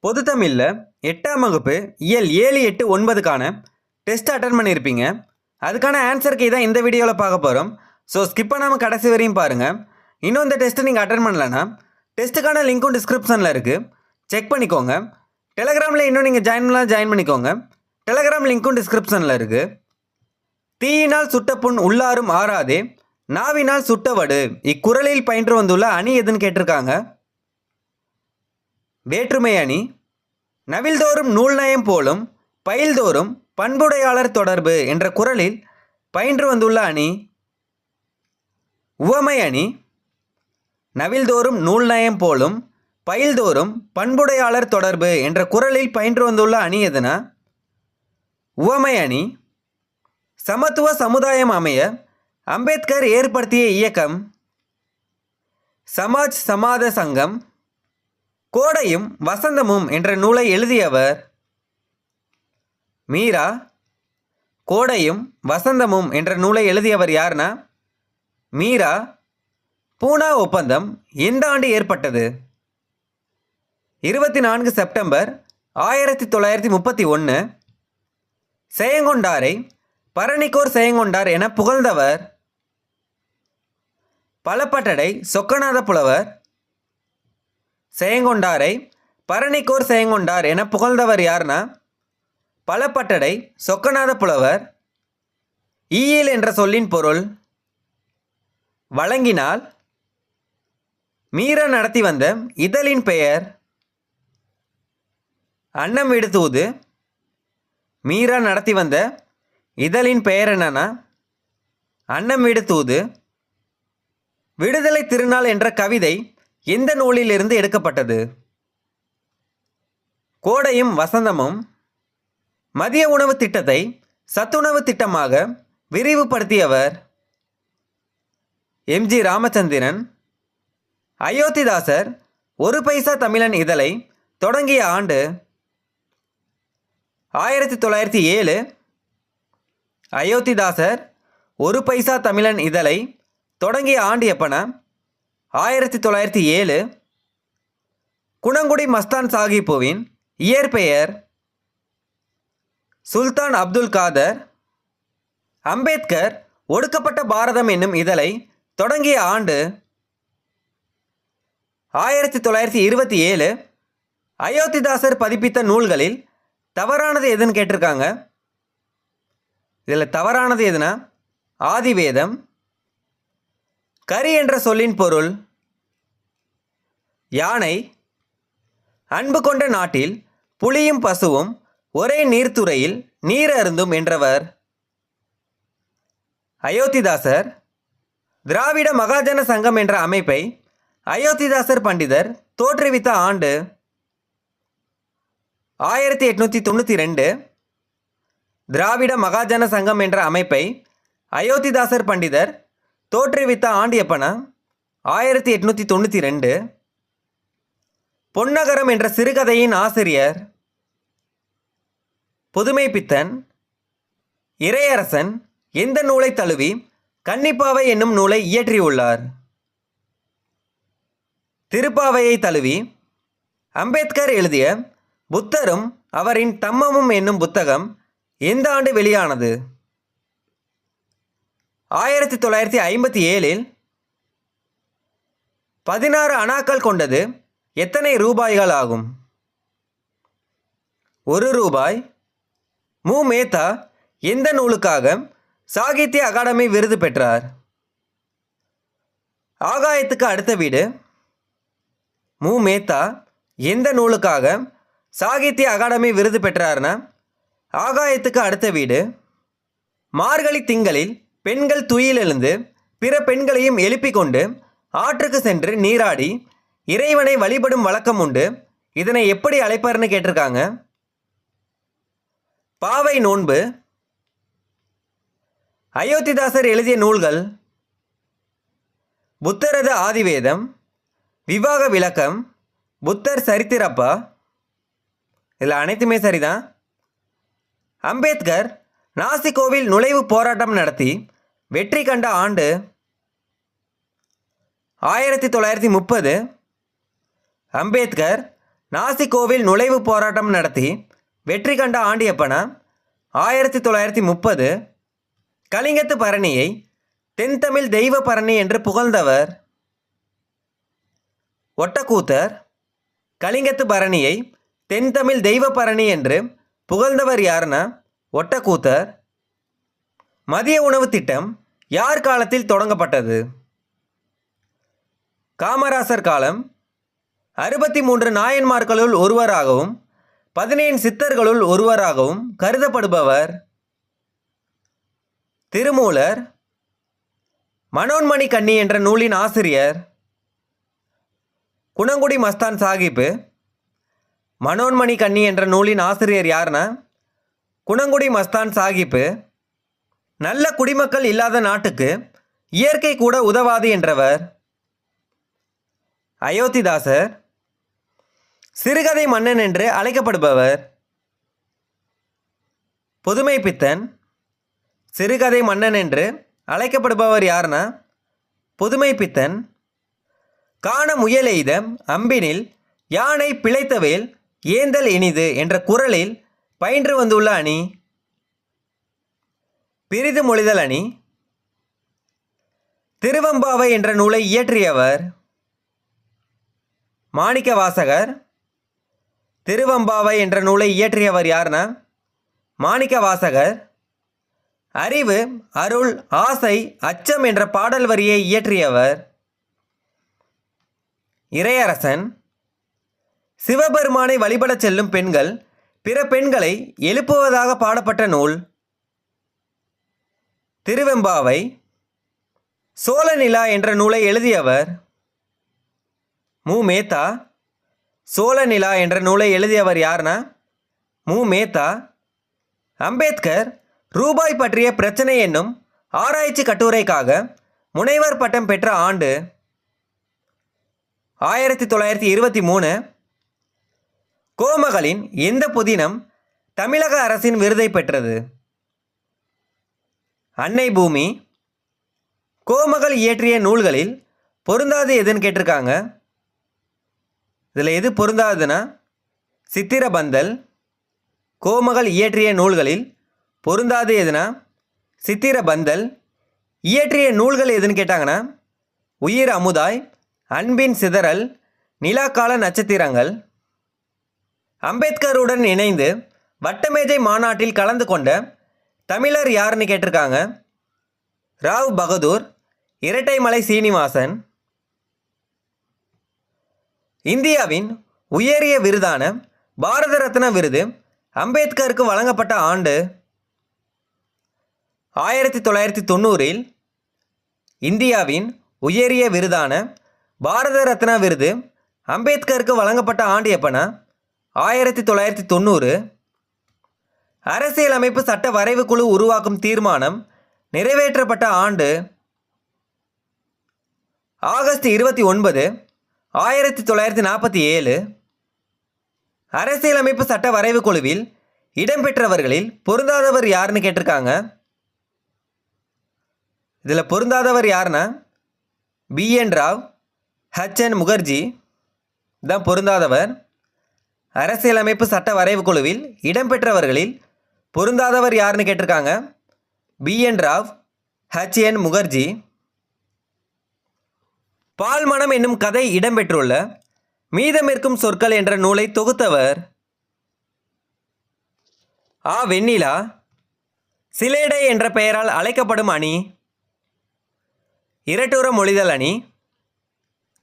பொதுத்தமிழில் 8ஆம் வகுப்பு இயல் 7, 8, 9க்கான டெஸ்ட் அட்டன் பண்ணியிருப்பீங்க. அதுக்கான ஆன்சர் கீ தான் இந்த வீடியோவில் பார்க்க போகிறோம். ஸோ ஸ்கிப் பண்ணாமல் கடைசி வரையும் பாருங்கள். இன்னும் இந்த டெஸ்ட்டை நீங்கள் அட்டன் பண்ணலன்னா டெஸ்ட்டுக்கான லிங்க்கும் டிஸ்கிரிப்ஷனில் இருக்குது, செக் பண்ணிக்கோங்க. டெலகிராமில் இன்னும் நீங்கள் ஜாயின் பண்ணிக்கோங்க. டெலகிராம் லிங்க்கும் டிஸ்கிரிப்ஷனில் இருக்குது. தீயினால் சுட்ட புண் உள்ளாரும் ஆறாதே, நாவினால் சுட்டவடு இக்குறளில் பயின்று வந்துள்ள அணி எதுன்னு கேட்டிருக்காங்க. வேற்றுமை அணி. நவில்தோறும் நூல் நயம் போலும் பயில்தோறும் பண்புடையாளர் தொடர்பு என்ற குறளில் பயின்று வந்துள்ள அணி உவமை அணி. நவில்தோறும் நூல் நயம் போலும் பயில்தோறும் பண்புடையாளர் தொடர்பு என்ற குறளில் பயின்று வந்துள்ள அணி எதுனா உவமை அணி. சமத்துவ சமுதாயம் அமைய அம்பேத்கர் ஏற்படுத்திய இயக்கம் சமாஜ் சமாத சங்கம். கோடையும் வசந்தமும் என்ற நூலை எழுதியவர் மீரா. கோடையும் வசந்தமும் என்ற நூலை எழுதியவர் யாருன்னா மீரா. பூனா ஒப்பந்தம் எந்த ஆண்டு ஏற்பட்டது? 24 செப்டம்பர் 1931. செயங்கொண்டாரை பரணிக்கோர் செயங்கொண்டார் என புகழ்ந்தவர் பலப்பட்டடை சொக்கநாத புலவர். செயங்கொண்டாரை பரணிக்கோர் செயங்கொண்டார் என புகழ்ந்தவர் யார்னா பலப்பட்டடை சொக்கநாத புலவர். ஈயில் என்ற சொல்லின் பொருள் வழங்கினால். மீரா நடத்தி வந்த இதழின் பெயர் அன்னம் வீடு தூது. மீரா நடத்தி வந்த இதழின் பெயர் என்னன்னா அன்னம் வீடு தூது. விடுதலை திருநாள் என்ற கவிதை எந்த நூலிலிருந்து எடுக்கப்பட்டது? கோடையும் வசந்தமும். மதிய உணவு திட்டத்தை சத்துணவு திட்டமாக விரிவுபடுத்தியவர் எம்.ஜி. ராமச்சந்திரன். அயோத்திதாசர் ஒரு பைசா தமிழன் இதழை தொடங்கிய ஆண்டு 1907. அயோத்திதாசர் ஒரு பைசா தமிழன் இதழை தொடங்கிய ஆண்டு எப்பனா 1907. குணங்குடி மஸ்தான் சாஹிப்புவின் இயற்பெயர் சுல்தான் அப்துல் காதர். அம்பேத்கர் ஒடுக்கப்பட்ட பாரதம் என்னும் இதழை தொடங்கிய ஆண்டு 1927. அயோத்திதாசர் பதிப்பித்த நூல்களில் தவறானது எதுன்னு கேட்டிருக்காங்க. இதில் தவறானது எதுனா ஆதிவேதம். கரி என்ற சொல்லின் பொருள் யானை. அன்பு கொண்ட நாட்டில் புலியும் பசுவும் ஒரே நீர்த்துறையில் நீர் அருந்தும் என்றவர் அயோத்திதாசர். திராவிட மகாஜன சங்கம் என்ற அமைப்பை அயோத்திதாசர் பண்டிதர் தோற்றுவித்த ஆண்டு 1892. திராவிட மகாஜன சங்கம் என்ற அமைப்பை அயோத்திதாசர் பண்டிதர் தோற்றுவித்த ஆண்டு எப்பனா 1892. பொன்னகரம் என்ற சிறுகதையின் ஆசிரியர் புதுமைப்பித்தன். இறையரசன் எந்த நூலை தழுவி கன்னிப்பாவை என்னும் நூலை இயற்றியுள்ளார்? திருப்பாவையை தழுவி. அம்பேத்கர் எழுதிய புத்தரும் அவரின் தம்மமும் என்னும் புத்தகம் எந்த ஆண்டு வெளியானது? 1957. 16 அணாக்கள் கொண்டது எத்தனை ரூபாய்கள் ஆகும்? 1 ரூபாய். மு. மேத்தா எந்த நூலுக்காக சாகித்ய அகாடமி விருது பெற்றார்? ஆகாயத்துக்கு அடுத்த வீடு. மு. மேத்தா எந்த நூலுக்காக சாகித்ய அகாடமி விருது பெற்றார்னா ஆகாயத்துக்கு அடுத்த வீடு. மார்கழி திங்களில் பெண்கள் துயிலெழுந்து பிற பெண்களையும் எழுப்பிக் கொண்டு ஆற்றுக்கு சென்று நீராடி இறைவனை வழிபடும் வழக்கம் உண்டு. இதனை எப்படி அழைப்பார்னு கேட்டிருக்காங்க. பாவை நோன்பு. அயோத்திதாசர் எழுதிய நூல்கள் புத்தரது ஆதிவேதம், விவாக விளக்கம், புத்தர் சரித்திரப்பா. இதில் அனைத்துமே சரிதான். அம்பேத்கர் நாசிகோவில் நுழைவு போராட்டம் நடத்தி வெற்றி கண்ட ஆண்டு 1930. அம்பேத்கர் நாசிகோவில் நுழைவு போராட்டம் நடத்தி வெற்றி கண்ட ஆண்டு எப்பனா? 1930. கலிங்கத்து பரணியை தென்தமிழ் தெய்வ பரணி என்று புகழ்ந்தவர்? ஒட்டக்கூத்தர். கலிங்கத்து பரணியை தென்தமிழ் தெய்வ பரணி என்று புகழ்ந்தவர் யாருன்னா? ஒட்டக்கூத்தர். மதிய உணவு திட்டம் யார் காலத்தில் தொடங்கப்பட்டது? காமராசர் காலம். 63 நாயன்மார்களுள் ஒருவராகவும் 17 சித்தர்களுள் ஒருவராகவும் கருதப்படுபவர்? திருமூலர். மனோன்மணி கண்ணி என்ற நூலின் ஆசிரியர்? குணங்குடி மஸ்தான் சாஹிப். மனோன்மணி கண்ணி என்ற நூலின் ஆசிரியர் யாருன்னா? குணங்குடி மஸ்தான் சாஹிப். நல்ல குடிமக்கள் இல்லாத நாட்டுக்கு இயற்கை கூட உதவாது என்றவர்? அயோத்திதாசர். சிறுகதை மன்னன் என்று அழைக்கப்படுபவர்? புதுமைப்பித்தன். சிறுகதை மன்னன் என்று அழைக்கப்படுபவர் யாருன்னா? புதுமைப்பித்தன். காண முயலெய்த அம்பினில் யானை பிழைத்தவேல் ஏந்தல் இனிது என்ற குறளில் பயின்று வந்துள்ள அணி? பிரிது மொழிதல் அணி. திருவெம்பாவை என்ற நூலை இயற்றியவர்? மாணிக்கவாசகர். திருவெம்பாவை என்ற நூலை இயற்றியவர் யாருன்னா? மாணிக்கவாசகர். அறிவு, அருள், ஆசை, அச்சம் என்ற பாடல் வரியை இயற்றியவர்? இறையரசன். சிவபெருமானை வழிபடச் செல்லும் பெண்கள் பிற பெண்களை எழுப்புவதாக பாடப்பட்ட நூல்? திருவெம்பாவை. சோழ நிலா என்ற நூலை எழுதியவர்? மு. மேத்தா. சோழ நிலா என்ற நூலை எழுதியவர் யாருன்னா? மு. மேத்தா. அம்பேத்கர் ரூபாய் பற்றிய பிரச்சனை என்னும் ஆராய்ச்சி கட்டுரைக்காக முனைவர் பட்டம் பெற்ற ஆண்டு? 1923. கோமகளின் எந்த புதினம் தமிழக அரசின் விருதை பெற்றது? அன்னை பூமி. கோமகள் இயற்றிய நூல்களில் பொருந்தாது எதுன்னு கேட்டிருக்காங்க. இதில் எது பொருந்தாதுன்னா சித்திரபந்தல். கோமகள் இயற்றிய நூல்களில் பொருந்தாது எதுனா சித்திரபந்தல். இயற்றிய நூல்கள் எதுன்னு கேட்டாங்கன்னா உயிர் அமுதாய், அன்பின் சிதறல், நிலாக்கால நட்சத்திரங்கள். அம்பேத்கருடன் இணைந்து வட்டமேஜை மாநாட்டில் கலந்து கொண்ட தமிழர் யாருன்னு கேட்டிருக்காங்க. ராவ் பகதூர், இரட்டைமலை சீனிவாசன். இந்தியாவின் உயரிய விருதான பாரத ரத்னா விருது அம்பேத்கருக்கு வழங்கப்பட்ட ஆண்டு? 1990. இந்தியாவின் உயரிய விருதான பாரத ரத்னா விருது அம்பேத்கருக்கு வழங்கப்பட்ட ஆண்டு எப்பனா? 1990. அரசியலமைப்பு சட்ட வரைவு குழு உருவாக்கும் தீர்மானம் நிறைவேற்றப்பட்ட ஆண்டு? ஆகஸ்ட் 29, 1947. அரசியலமைப்பு சட்ட வரைவு குழுவில் இடம்பெற்றவர்களில் பொருந்தாதவர் யாருன்னு கேட்டிருக்காங்க. இதில் பொருந்தாதவர் யாருன்னா B.N. ராவ், H.N. முகர்ஜி தான் பொருந்தாதவர். அரசியலமைப்பு சட்ட வரைவு குழுவில் இடம்பெற்றவர்களில் பொருந்தாதவர் யாருன்னு கேட்டிருக்காங்க. B.N. ராவ், H.N. முகர்ஜி. பால்மணம் என்னும் கதை இடம்பெற்றுள்ள மீதமிருக்கும் சொற்கள் என்ற நூலை தொகுத்தவர்? ஆ. வெண்ணிலா. சிலேடை என்ற பெயரால் அழைக்கப்படும் அணி? இரட்டுற மொழிதல் அணி.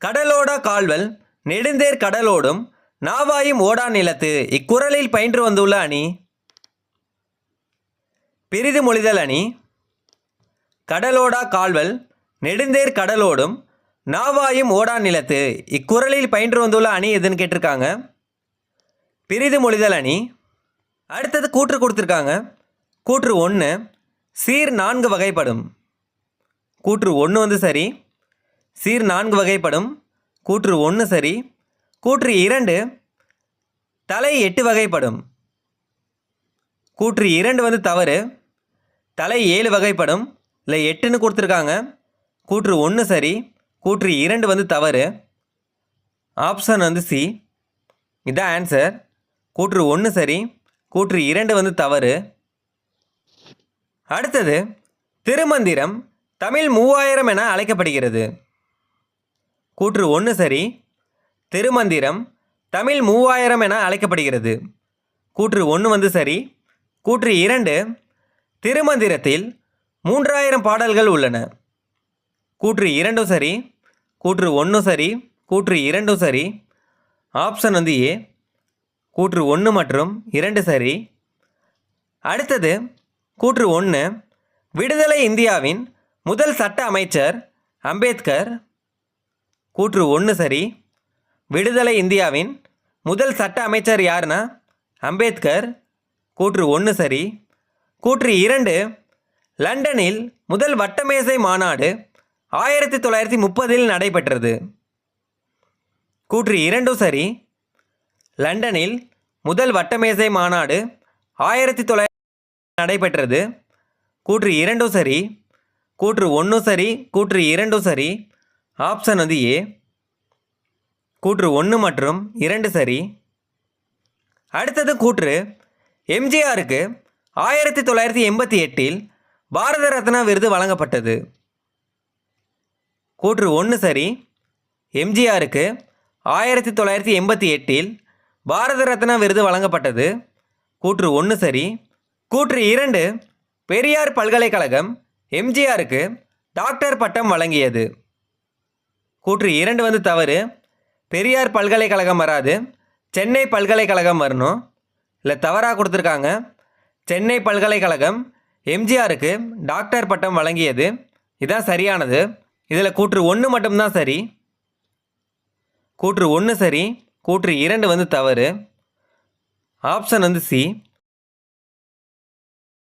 கடலோடா கால்வல் நெடுந்தேர் கடலோடும் நாவாயும் ஓடா நிலத்து இக்குறளில் பயின்று வந்துள்ள அணி? பிரிது மொழிதல் அணி. கடலோடா கால்வல் நெடுந்தேர் கடலோடும் நாவாயும் ஓடா நிலத்து இக்குறளில் பயின்று வந்துள்ள அணி எதுன்னு கேட்டிருக்காங்க. பிரிது மொழிதல் அணி. அடுத்தது கூற்று கொடுத்துருக்காங்க. கூற்று 1 சீர் 4 வகைப்படும். கூற்று 1 வந்து சரி. சீர் 4 வகைப்படும். கூற்று 1 சரி. கூற்று 2 தலை 8 வகைப்படும். கூற்று 2 வந்து தவறு. தலை 7 வகைப்படும். இல்லை 8ன்னு கொடுத்துருக்காங்க. கூற்று 1 சரி. கூற்று 2 வந்து தவறு. ஆப்ஷன் வந்து சி. இதான் ஆன்சர். கூற்று 1 சரி, கூற்று 2 வந்து தவறு. அடுத்தது, திருமந்திரம் தமிழ் 3000 என அழைக்கப்படுகிறது. கூற்று 1 சரி, திருமந்திரம் தமிழ் 3000 என அழைக்கப்படுகிறது. கூற்று 1 வந்து சரி. கூற்று 2, திருமந்திரத்தில் 3000 பாடல்கள் உள்ளன. கூற்று 2 சரி, கூற்று 1 சரி, கூற்று 2 சரி. ஆப்ஷன் வந்து ஏ, கூற்று 1 மற்றும் 2 சரி. அடுத்தது, கூற்று 1, விடுதலை இந்தியாவின் முதல் சட்ட அமைச்சர் அம்பேத்கர். கூற்று 1 சரி, விடுதலை இந்தியாவின் முதல் சட்ட அமைச்சர் யாருன்னா அம்பேத்கர். கூற்று 1 சரி. கூற்று 2, லண்டனில் முதல் வட்டமேசை மாநாடு 1930 நடைபெற்றது. கூற்று 2 சரி, லண்டனில் முதல் வட்டமேசை மாநாடு 1900 நடைபெற்றது. கூற்று 2 சரி. கூற்று 1 சரி, கூற்று 2 சரி. ஆப்ஷன் வந்து ஏ, கூற்று 1 மற்றும் 2 சரி. அடுத்தது கூற்று, எம்ஜிஆருக்கு 1988 பாரத ரத்னா விருது வழங்கப்பட்டது. கூற்று 1 சரி, எம்ஜிஆருக்கு 1988 பாரத ரத்னா விருது வழங்கப்பட்டது. கூற்று 1 சரி. கூற்று 2, பெரியார் பல்கலைக்கழகம் எம்ஜிஆருக்கு டாக்டர் பட்டம் வழங்கியது. கூற்று 2 வந்து தவறு. பெரியார் பல்கலைக்கழகம் வராது, சென்னை பல்கலைக்கழகம் வரணும். இல்லை, தவறாக கொடுத்துருக்காங்க. சென்னை பல்கலைக்கழகம் எம்ஜிஆருக்கு டாக்டர் பட்டம் வழங்கியது. இதுதான் சரியானது. இதில் கூற்று 1 மட்டும்தான் சரி. கூற்று 1 சரி, கூற்று 2 வந்து தவறு. ஆப்ஷன் வந்து சி,